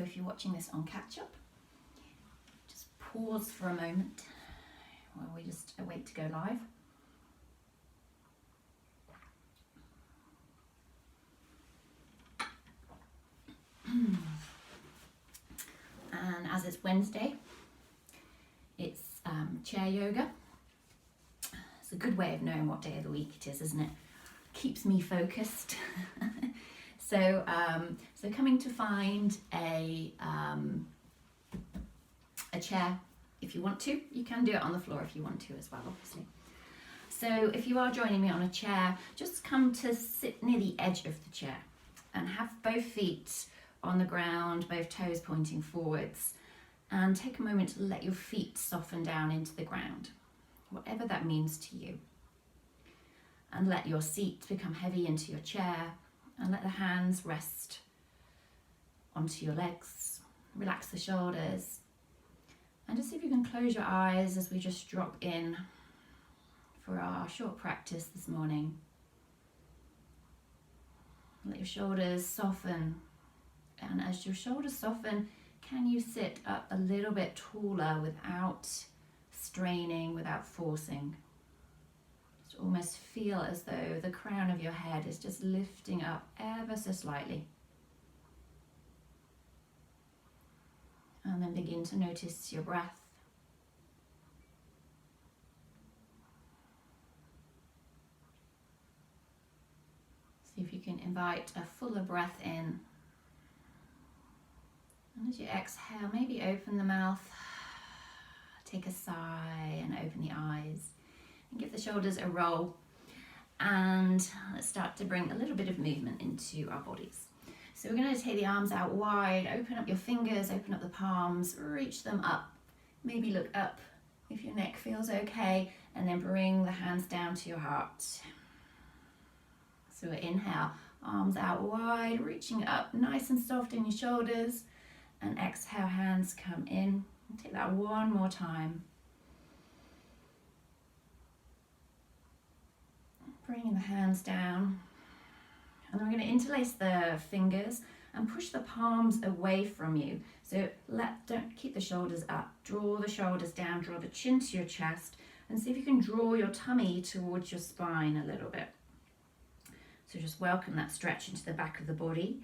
So if you're watching this on catch up, just pause for a moment while we just wait to go live. And as it's Wednesday, it's chair yoga. It's a good way of knowing what day of the week it is, isn't it? Keeps me focused. So coming to find a chair if you want to. You can do it on the floor if you want to as well, obviously. So if you are joining me on a chair, just come to sit near the edge of the chair and have both feet on the ground, both toes pointing forwards, and take a moment to let your feet soften down into the ground, whatever that means to you. And let your seat become heavy into your chair, and let the hands rest onto your legs. Relax the shoulders, and just see if you can close your eyes as we just drop in for our short practice this morning. Let your shoulders soften, and as your shoulders soften, can you sit up a little bit taller without straining, without forcing? Just almost feel as though the crown of your head is just lifting up ever so slightly. And then begin to notice your breath. See if you can invite a fuller breath in. And as you exhale, maybe open the mouth, take a sigh and open the eyes. And give the shoulders a roll. And let's start to bring a little bit of movement into our bodies. So we're going to take the arms out wide, open up your fingers, open up the palms, reach them up. Maybe look up if your neck feels okay, and then bring the hands down to your heart. So inhale, arms out wide, reaching up nice and soft in your shoulders, and exhale, hands come in. Take that one more time. Bringing the hands down. And then we're going to interlace the fingers and push the palms away from you. So don't keep the shoulders up. Draw the shoulders down, draw the chin to your chest, and see if you can draw your tummy towards your spine a little bit. So just welcome that stretch into the back of the body.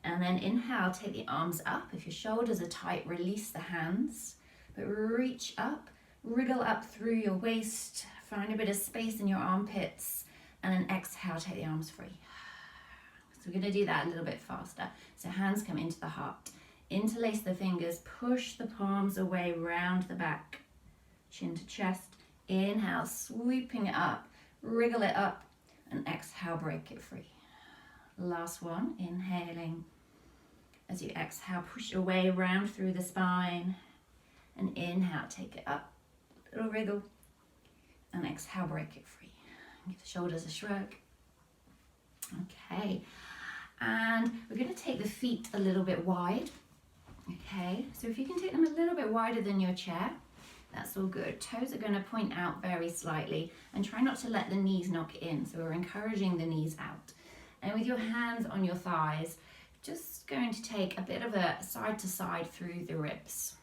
And then inhale, take the arms up. If your shoulders are tight, release the hands. But reach up, wriggle up through your waist, find a bit of space in your armpits, and then exhale, take the arms free. So we're going to do that a little bit faster. So hands come into the heart. Interlace the fingers, push the palms away, round the back, chin to chest. Inhale, sweeping it up, wriggle it up, and exhale, break it free. Last one, inhaling. As you exhale, push away, round through the spine. And inhale, take it up, little wriggle. And exhale, break it free. Give the shoulders a shrug. Okay. And we're going to take the feet a little bit wide. Okay, so if you can take them a little bit wider than your chair, that's all good. Toes are going to point out very slightly, and try not to let the knees knock in. So we're encouraging the knees out. And with your hands on your thighs, just going to take a bit of a side to side through the ribs.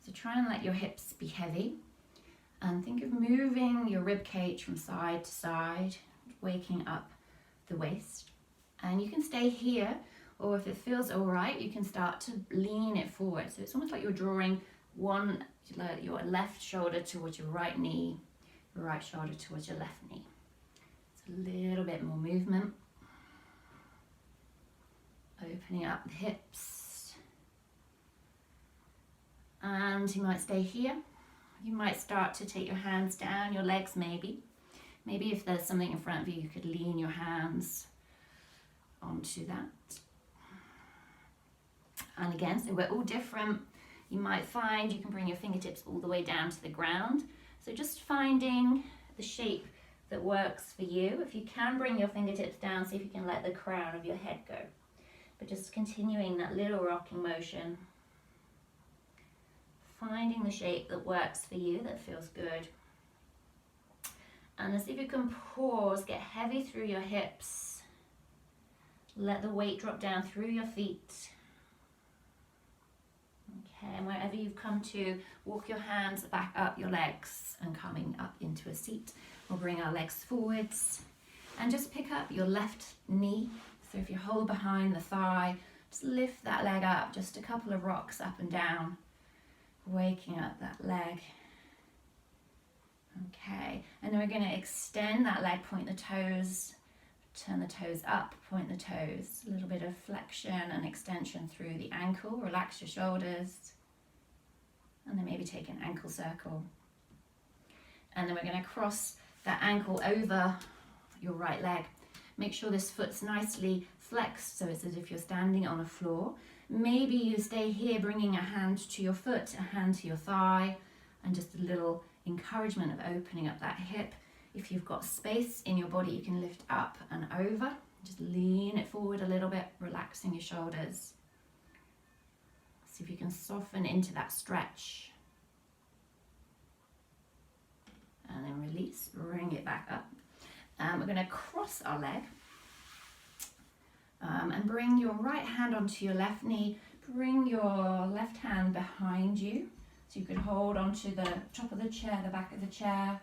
So try and let your hips be heavy. And think of moving your rib cage from side to side, waking up the waist. And you can stay here, or if it feels all right, you can start to lean it forward. So it's almost like you're drawing your left shoulder towards your right knee, your right shoulder towards your left knee. It's a little bit more movement. Opening up the hips. And you might stay here. You might start to take your hands down, your legs maybe. Maybe if there's something in front of you, you could lean your hands onto that. And again, so we're all different. You might find you can bring your fingertips all the way down to the ground. So just finding the shape that works for you. If you can bring your fingertips down, see if you can let the crown of your head go. But just continuing that little rocking motion. Finding the shape that works for you, that feels good. And then see if you can pause, get heavy through your hips. Let the weight drop down through your feet. Okay, and wherever you've come to, walk your hands back up your legs and coming up into a seat. We'll bring our legs forwards and just pick up your left knee. So if you hold behind the thigh, just lift that leg up, just a couple of rocks up and down, waking up that leg. Okay, and then we're going to extend that leg, point the toes, turn the toes up, point the toes. A little bit of flexion and extension through the ankle. Relax your shoulders. And then maybe take an ankle circle. And then we're going to cross that ankle over your right leg. Make sure this foot's nicely flexed, so it's as if you're standing on a floor. Maybe you stay here, bringing a hand to your foot, a hand to your thigh, and just a little encouragement of opening up that hip. If you've got space in your body, you can lift up and over. Just lean it forward a little bit, relaxing your shoulders. See if you can soften into that stretch. And then release, bring it back up. We're going to cross our leg and bring your right hand onto your left knee. Bring your left hand behind you so you can hold onto the top of the chair, the back of the chair.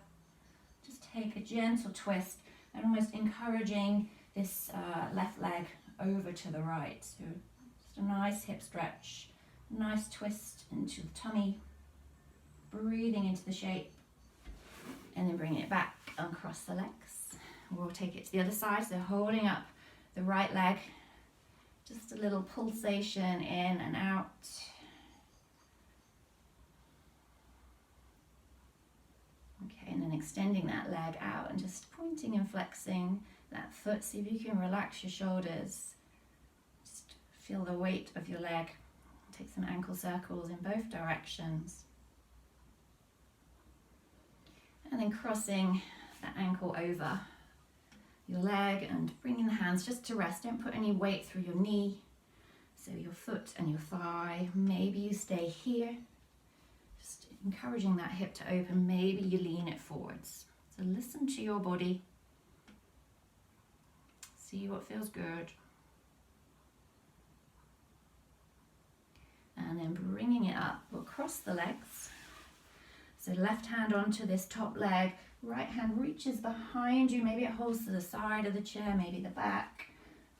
Just take a gentle twist and almost encouraging this left leg over to the right. So just a nice hip stretch, nice twist into the tummy, breathing into the shape, and then bringing it back and across the legs. We'll take it to the other side, so holding up the right leg, just a little pulsation in and out. Okay, and then extending that leg out and just pointing and flexing that foot. See if you can relax your shoulders. Just feel the weight of your leg. Take some ankle circles in both directions. And then crossing that ankle over your leg and bringing the hands just to rest. Don't put any weight through your knee. So your foot and your thigh. Maybe you stay here. Just encouraging that hip to open. Maybe you lean it forwards. So listen to your body. See what feels good. And then bringing it up. We'll cross the legs. So left hand onto this top leg. Right hand reaches behind you. Maybe it holds to the side of the chair, maybe the back.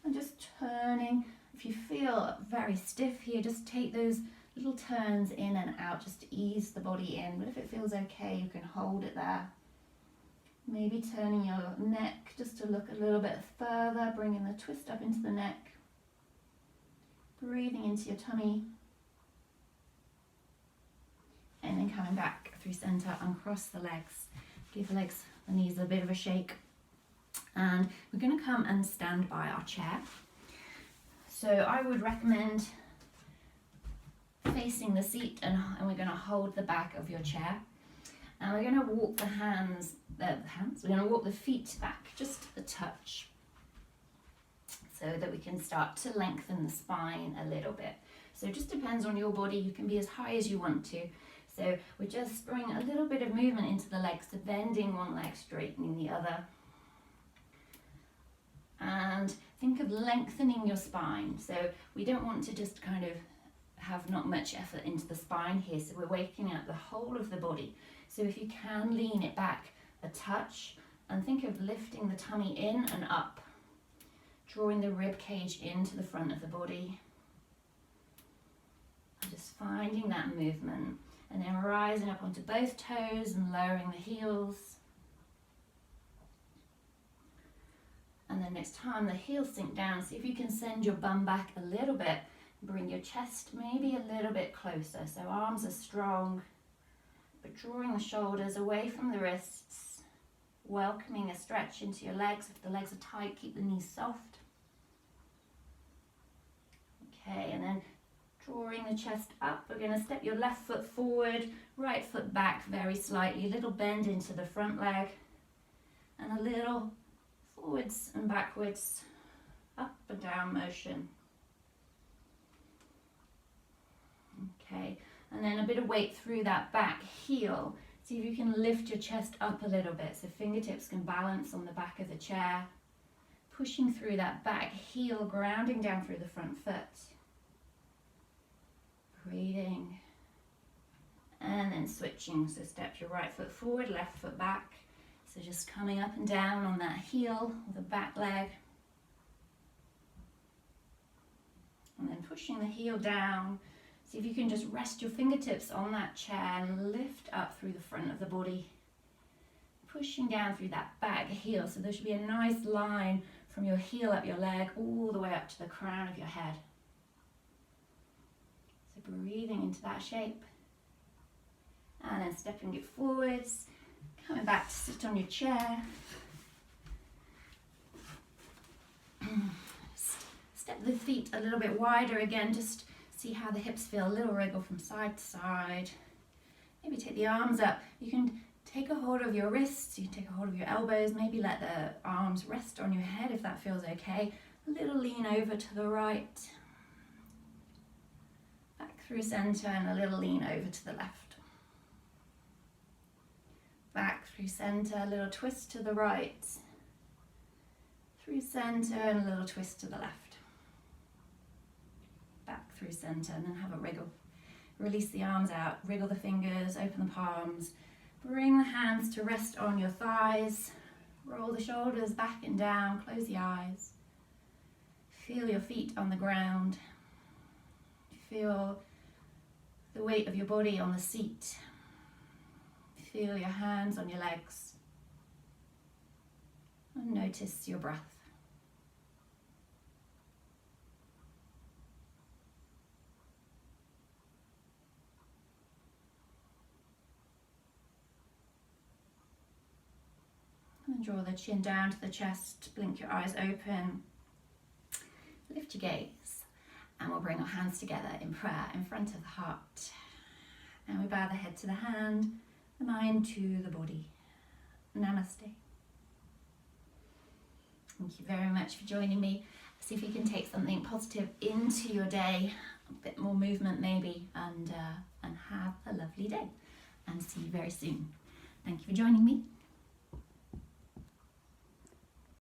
And just turning. If you feel very stiff here, just take those little turns in and out just to ease the body in. But if it feels okay, you can hold it there. Maybe turning your neck just to look a little bit further, bringing the twist up into the neck. Breathing into your tummy. And then coming back through center and cross the legs. Give the legs, the knees a bit of a shake. And we're going to come and stand by our chair. So I would recommend facing the seat, and we're going to hold the back of your chair. And we're going to walk we're going to walk the feet back just a touch so that we can start to lengthen the spine a little bit. So it just depends on your body. You can be as high as you want to. So we just bring a little bit of movement into the legs, so bending one leg, straightening the other. And think of lengthening your spine. So we don't want to just kind of have not much effort into the spine here. So we're waking up the whole of the body. So if you can lean it back a touch and think of lifting the tummy in and up, drawing the rib cage into the front of the body. And just finding that movement. And then rising up onto both toes and lowering the heels. And then next time the heels sink down, see if you can send your bum back a little bit. Bring your chest maybe a little bit closer. So arms are strong, but drawing the shoulders away from the wrists. Welcoming a stretch into your legs. If the legs are tight, keep the knees soft. Okay, and then drawing the chest up, we're going to step your left foot forward, right foot back very slightly, a little bend into the front leg, and a little forwards and backwards, up and down motion. Okay, and then a bit of weight through that back heel. See if you can lift your chest up a little bit so fingertips can balance on the back of the chair. Pushing through that back heel, grounding down through the front foot. Breathing. and then switching. So step your right foot forward, left foot back. So just coming up and down on that heel or the back leg. And then pushing the heel down. See if you can just rest your fingertips on that chair and lift up through the front of the body. Pushing down through that back heel. So there should be a nice line from your heel up your leg all the way up to the crown of your head. So breathing into that shape. And then stepping it forwards. Coming back to sit on your chair. Step the feet a little bit wider again, just see how the hips feel, a little wriggle from side to side. Maybe take the arms up. You can take a hold of your wrists, you can take a hold of your elbows, maybe let the arms rest on your head if that feels okay. A little lean over to the right. Back through center and a little lean over to the left. Back through center, a little twist to the right. Through center and a little twist to the left. Back through center and then have a wriggle. Release the arms out, wriggle the fingers, open the palms. Bring the hands to rest on your thighs. Roll the shoulders back and down, close the eyes. Feel your feet on the ground. Feel the weight of your body on the seat. Feel your hands on your legs. And notice your breath. And draw the chin down to the chest, blink your eyes open, lift your gaze, and we'll bring our hands together in prayer in front of the heart. And we bow the head to the hand, the mind to the body. Namaste. Thank you very much for joining me. See if you can take something positive into your day, a bit more movement maybe, and have a lovely day. And see you very soon. Thank you for joining me.